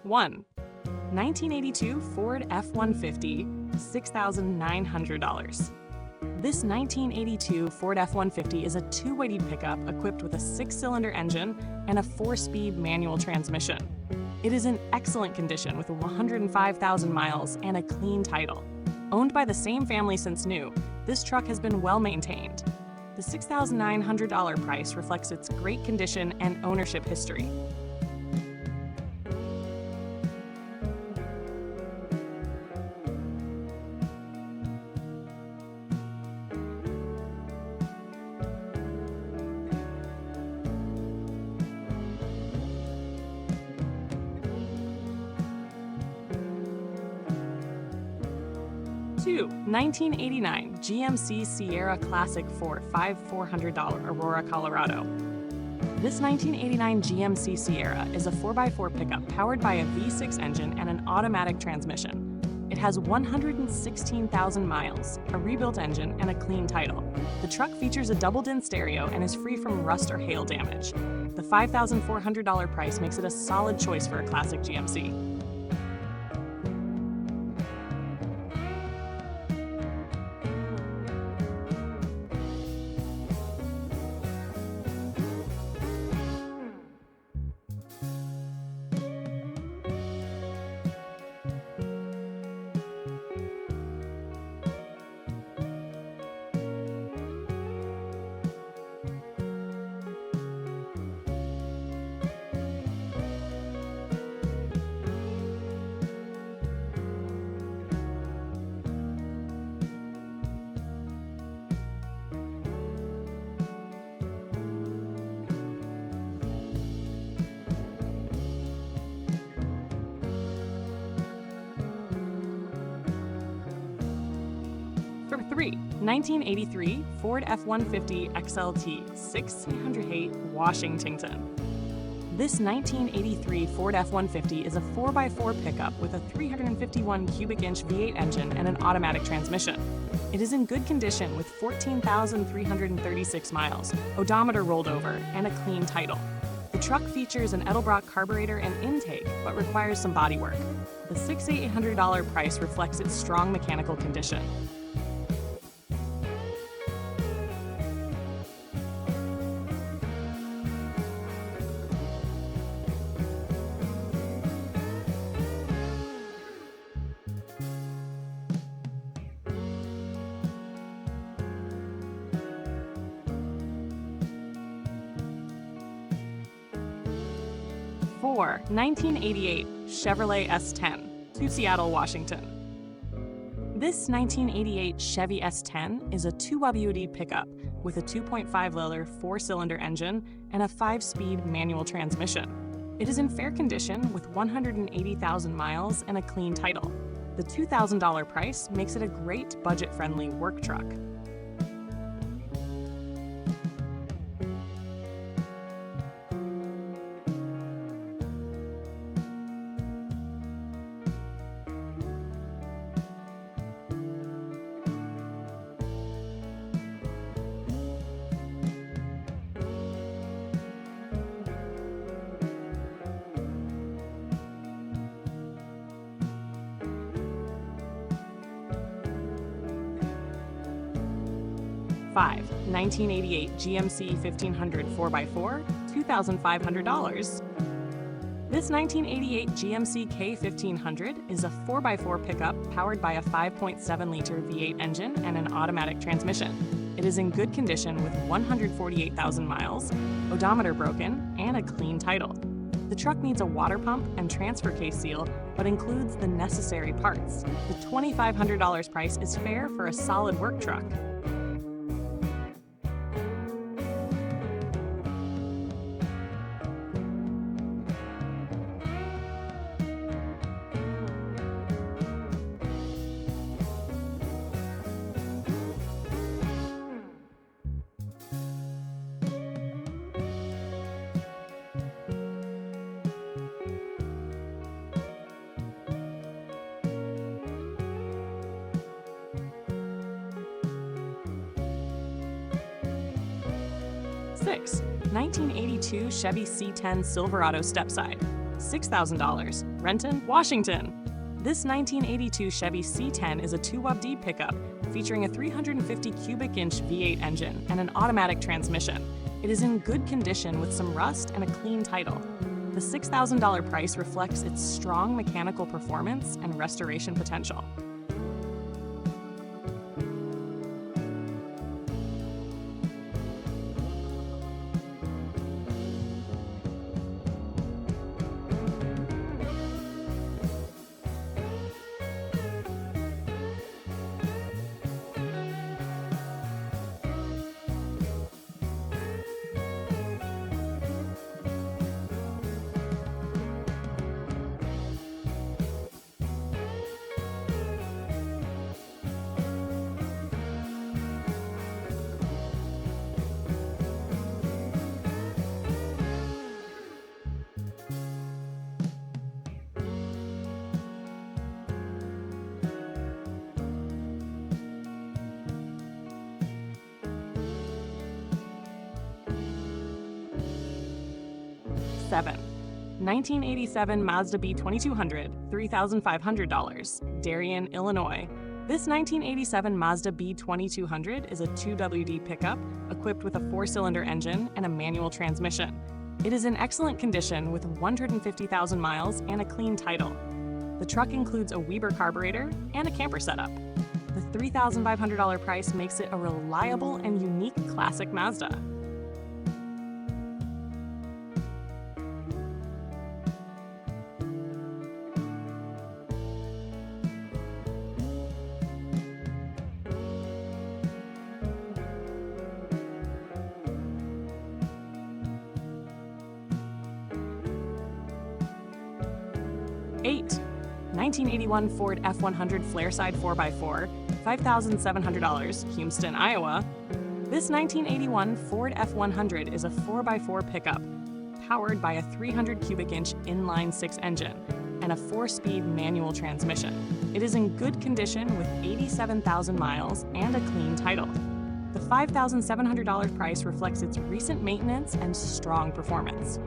1. 1982 Ford F-150, $6,900. This 1982 Ford F-150 is a two-weighted pickup equipped with a 6-cylinder engine and a 4-speed manual transmission. It is in excellent condition with 105,000 miles and a clean title. Owned by the same family since new, this truck has been well maintained. The $6,900 price reflects its great condition and ownership history. 2. 1989 GMC Sierra Classic for $400, Aurora, Colorado. This 1989 GMC Sierra is a 4x4 pickup powered by a V6 engine and an automatic transmission. It has 116,000 miles, a rebuilt engine, and a clean title. The truck features a double-din stereo and is free from rust or hail damage. The $5,400 price makes it a solid choice for a classic GMC. 3. 1983 Ford F-150 XLT, 608 Washington. This 1983 Ford F-150 is a 4x4 pickup with a 351 cubic inch V8 engine and an automatic transmission. It is in good condition with 14,336 miles, odometer rolled over, and a clean title. The truck features an Edelbrock carburetor and intake, but requires some bodywork. The $6,800 price reflects its strong mechanical condition. 4. 1988 Chevrolet S10 to Seattle, Washington. This 1988 Chevy S10 is a 2WD pickup with a 2.5-liter 4-cylinder engine and a 5-speed manual transmission. It is in fair condition with 180,000 miles and a clean title. The $2,000 price makes it a great budget-friendly work truck. 5. 1988 GMC 1500 4x4, $2,500. This 1988 GMC K1500 is a 4x4 pickup powered by a 5.7-liter V8 engine and an automatic transmission. It is in good condition with 148,000 miles, odometer broken, and a clean title. The truck needs a water pump and transfer case seal, but includes the necessary parts. The $2,500 price is fair for a solid work truck. 6. 1982 Chevy C10 Silverado Stepside, $6,000, Renton, Washington. This 1982 Chevy C10 is a 2WD pickup featuring a 350 cubic inch V8 engine and an automatic transmission. It is in good condition with some rust and a clean title. The $6,000 price reflects its strong mechanical performance and restoration potential. $7. 1987 Mazda B2200, $3,500, Darien, Illinois. This 1987 Mazda B2200 is a 2WD pickup equipped with a 4-cylinder engine and a manual transmission. It is in excellent condition with 150,000 miles and a clean title. The truck includes a Weber carburetor and a camper setup. The $3,500 price makes it a reliable and unique classic Mazda. $8. 1981 Ford F100 Flairside 4x4, $5,700, Houston, Iowa. This 1981 Ford F100 is a 4x4 pickup, powered by a 300 cubic inch inline-6 engine and a 4-speed manual transmission. It is in good condition with 87,000 miles and a clean title. The $5,700 price reflects its recent maintenance and strong performance.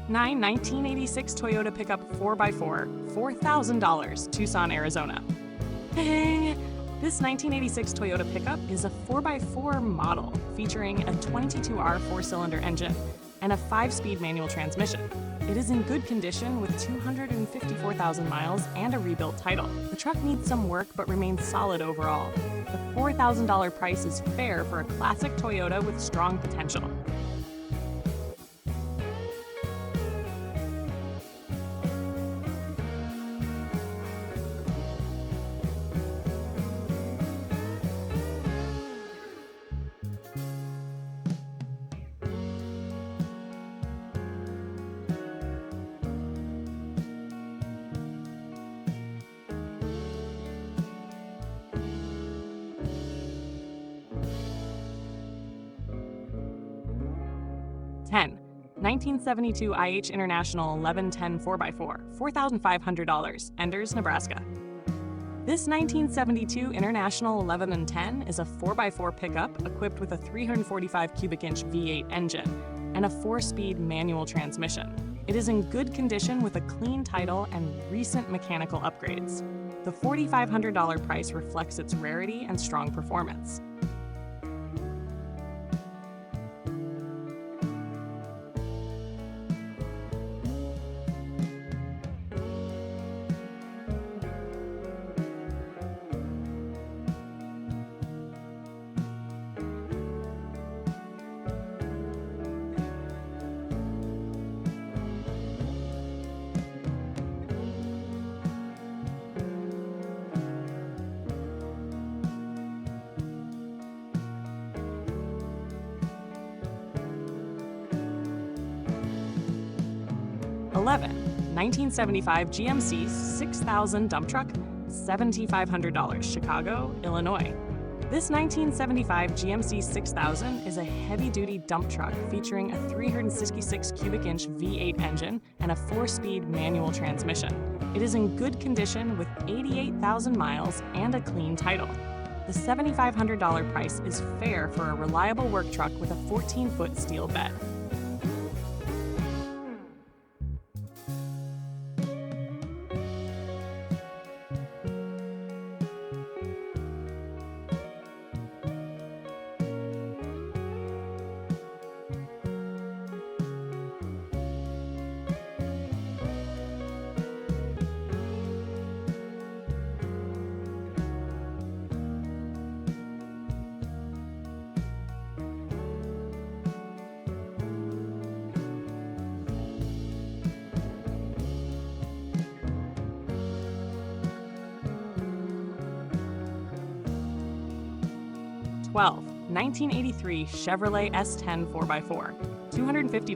$9. 1986 Toyota pickup 4x4, $4,000, Tucson, Arizona. Dang! This 1986 Toyota pickup is a 4x4 model featuring a 22R 4-cylinder engine and a 5-speed manual transmission. It is in good condition with 254,000 miles and a rebuilt title. The truck needs some work but remains solid overall. The $4,000 price is fair for a classic Toyota with strong potential. $10. 1972 IH International 1110 4x4, $4,500, Enders, Nebraska. This 1972 International 1110 is a 4x4 pickup equipped with a 345 cubic inch V8 engine and a 4-speed manual transmission. It is in good condition with a clean title and recent mechanical upgrades. The $4,500 price reflects its rarity and strong performance. 11. 1975 GMC 6000 Dump Truck, $7,500, Chicago, Illinois. This 1975 GMC 6000 is a heavy-duty dump truck featuring a 366 cubic inch V8 engine and a 4-speed manual transmission. It is in good condition with 88,000 miles and a clean title. The $7,500 price is fair for a reliable work truck with a 14-foot steel bed. $12. 1983 Chevrolet S10 4x4, $250,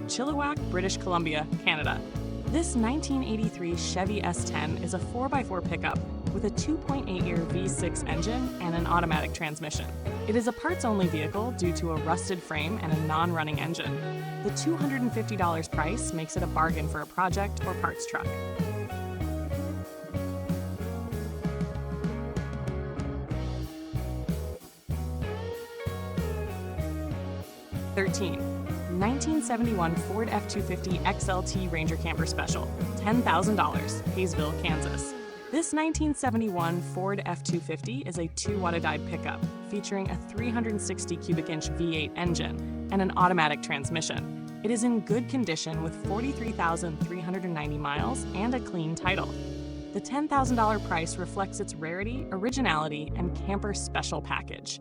Chilliwack, British Columbia, Canada. This 1983 Chevy S10 is a 4x4 pickup with a 2.8-year V6 engine and an automatic transmission. It is a parts-only vehicle due to a rusted frame and a non-running engine. The $250 price makes it a bargain for a project or parts truck. 13. 1971 Ford F-150 XLT Ranger Camper Special, $10,000, Hayesville, Kansas. This 1971 Ford F-150 is a 2-watt-a-dyed pickup featuring a 360 cubic inch V8 engine and an automatic transmission. It is in good condition with 43,390 miles and a clean title. The $10,000 price reflects its rarity, originality, and camper special package.